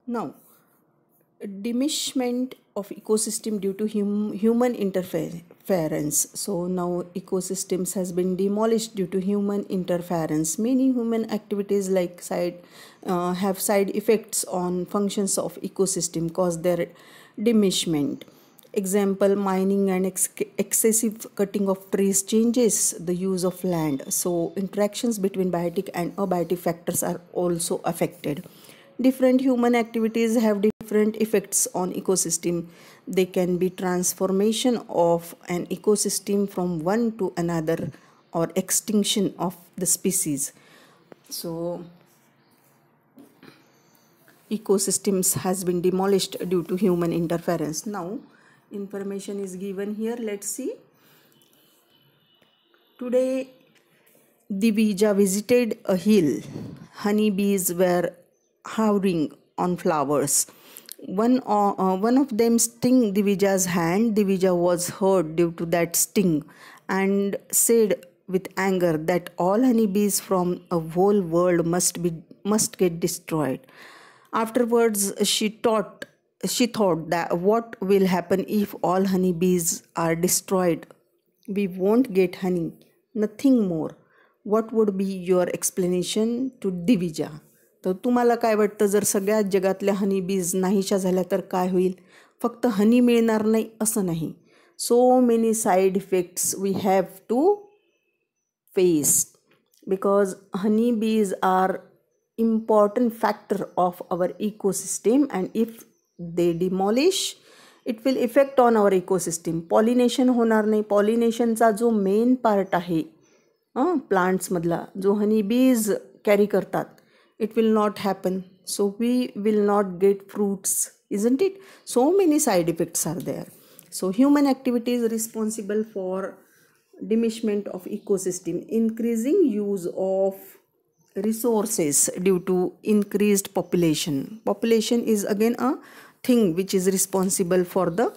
Now, diminishment of ecosystem due to human interference. So now ecosystems has been demolished due to human interference. Many human activities like have side effects on functions of ecosystem, cause their diminishment. Example, mining and excessive cutting of trees changes the use of land. So interactions between biotic and abiotic factors are also affected. Different human activities have different effects on ecosystem. They can be transformation of an ecosystem from one to another or extinction of the species. So ecosystems has been demolished due to human interference. Now information is given here. Let's see. Today Divija visited a hill. Honeybees were hovering on flowers. One of them stung Divija's hand. Divija was hurt due to that sting and said with anger that all honeybees from a whole world must get destroyed. Afterwards, she thought that what will happen if all honeybees are destroyed? We won't get honey, nothing more. What would be your explanation to Divija? तर तुम्हाला काय वाटतं, जर सगळ्या जगातल्या हनी बीज नाहीशा झाल्या तर काय होईल? फक्त हनी मिळणार नाही असं नाही. So many side effects we have to face because honey bees are important factor of our ecosystem, and if they demolish it will affect on our ecosystem. Pollination होणार नाही. पॉलिनेशनचा जो मेन पार्ट आहे प्लांट्स मधला, जो हनी बीज carry करतात, it will not happen. So we will not get fruits, isn't it? So many side effects are there. So human activity is responsible for diminishment of ecosystem. Increasing use of resources due to increased population is again a thing which is responsible for the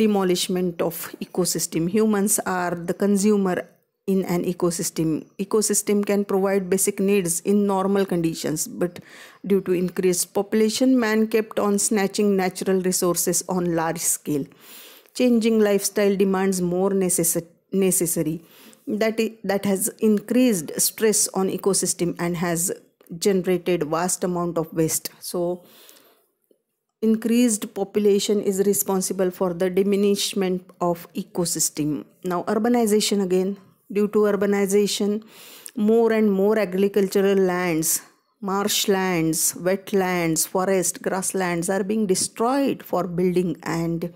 demolishment of ecosystem. Humans are the consumer in an ecosystem can provide basic needs in normal conditions, but due to increased population, man kept on snatching natural resources on large scale. Changing lifestyle demands more necessary. That has increased stress on ecosystem and has generated vast amount of waste. So increased population is responsible for the diminishment of ecosystem. Now urbanization again. Due to urbanization, more and more agricultural lands, marshlands, wetlands, forest, grasslands are being destroyed for building and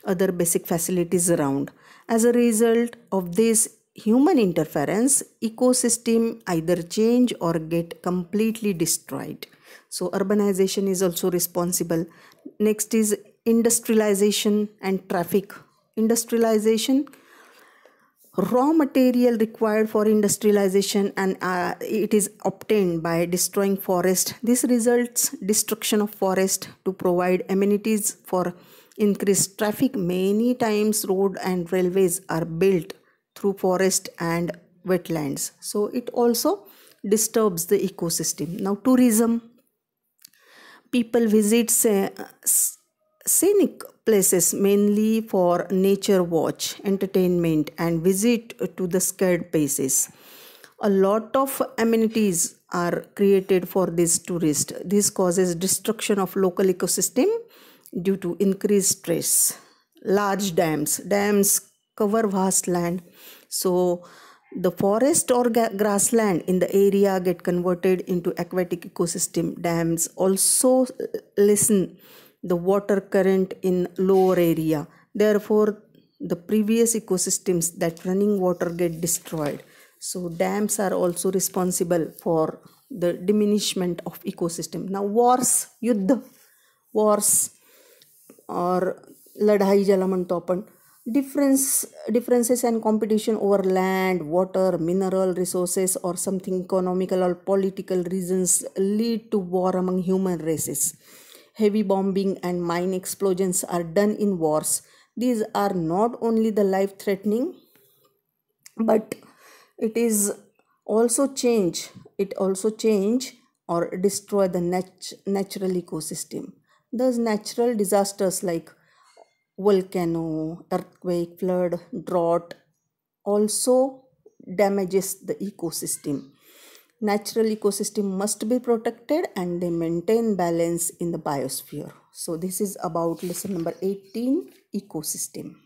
other basic facilities around. As a result of this human interference, ecosystem either change or get completely destroyed. So urbanization is also responsible. Next is industrialization and traffic. Industrialization, raw material required for industrialization, and it is obtained by destroying forest. This results destruction of forest to provide amenities for increased traffic. Many times road and railways are built through forest and wetlands, so it also disturbs the ecosystem. Now tourism, people visit scenic places mainly for nature watch, entertainment, and visit to the scared places. A lot of amenities are created for these tourists. This causes destruction of local ecosystem due to increased stress. Large dams cover vast land, so the forest or grassland in the area get converted into aquatic ecosystem. Dams also lessen the water current in lower area. Therefore, the previous ecosystems that running water get destroyed. So dams are also responsible for the diminishment of ecosystem. Now wars, युद्ध, wars or लढाई ज्याला म्हणतो आपण, differences and competition over land, water, mineral resources, or something economical or political reasons lead to war among human races. Heavy bombing and mine explosions are done in wars. These are not only the life-threatening, but it also change or destroy the natural ecosystem. Thus, natural disasters like volcano, earthquake, flood, drought also damages the ecosystem. Natural ecosystem must be protected and they maintain balance in the biosphere. So this is about lesson number 18, ecosystem.